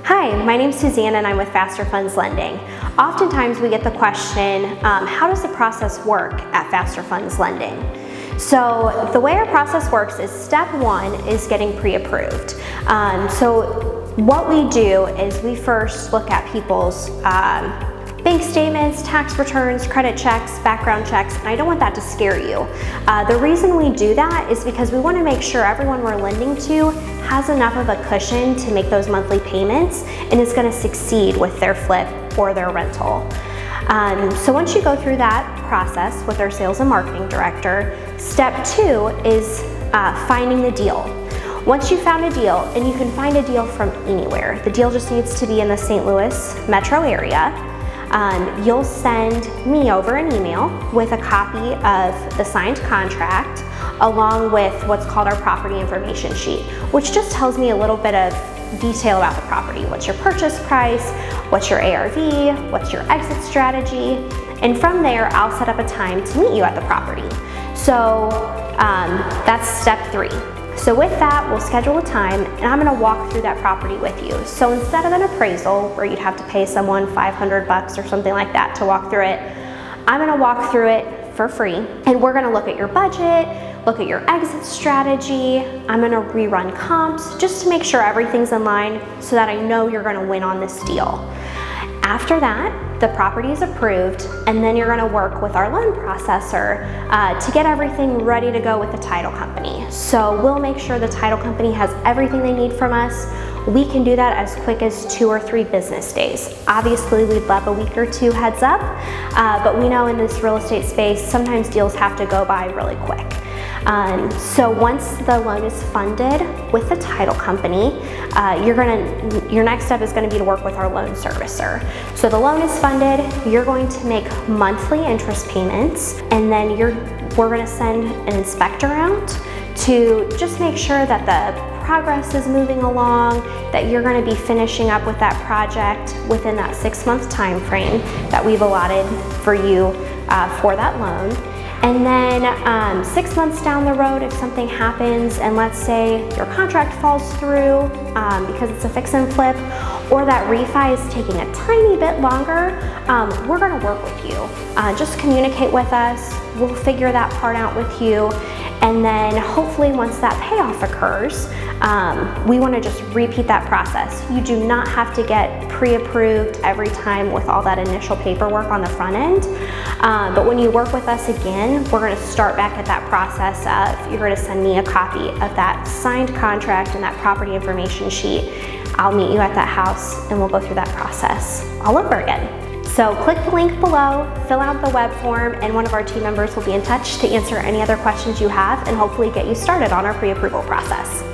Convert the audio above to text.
Hi, my name's Suzanne and I'm with FasterFunds Lending. Oftentimes we get the question, how does the process work at FasterFunds Lending? So the way our process works is step one is getting pre-approved. So what we do is we first look at people's bank statements, tax returns, credit checks, background checks, and I don't want that to scare you. The reason we do that is because we want to make sure everyone we're lending to has enough of a cushion to make those monthly payments and is going to succeed with their flip or their rental. So once you go through that process with our sales and marketing director, step two is finding the deal. Once you found a deal, and you can find a deal from anywhere, the deal just needs to be in the St. Louis metro area, you'll send me over an email with a copy of the signed contract along with what's called our property information sheet, which just tells me a little bit of detail about the property. What's your purchase price? What's your ARV? What's your exit strategy? And from there, I'll set up a time to meet you at the property. So that's step three. So with that, we'll schedule a time and I'm gonna walk through that property with you. So instead of an appraisal where you'd have to pay someone $500 or something like that to walk through it, I'm gonna walk through it for free. And we're gonna look at your budget, look at your exit strategy. I'm gonna rerun comps just to make sure everything's in line so that I know you're gonna win on this deal. After that, the property is approved, and then you're gonna work with our loan processor to get everything ready to go with the title company. So we'll make sure the title company has everything they need from us. We can do that as quick as 2 or 3 business days. Obviously, we'd love a week or two heads up, but we know in this real estate space, sometimes deals have to go by really quick. So once the loan is funded with the title company, your next step is going to be to work with our loan servicer. So the loan is funded, you're going to make monthly interest payments, and then we're going to send an inspector out to just make sure that the progress is moving along, that you're going to be finishing up with that project within that 6-month time frame that we've allotted for you for that loan. And then 6 months down the road, if something happens and let's say your contract falls through because it's a fix and flip, or that refi is taking a tiny bit longer, we're gonna work with you. Just communicate with us, we'll figure that part out with you, and then hopefully once that payoff occurs, we wanna just repeat that process. You do not have to get pre-approved every time with all that initial paperwork on the front end, but when you work with us again, we're gonna start back at that process of, you're gonna send me a copy of that signed contract and that property information sheet. I'll meet you at that house and we'll go through that process all over again. So click the link below, fill out the web form, and one of our team members will be in touch to answer any other questions you have and hopefully get you started on our pre-approval process.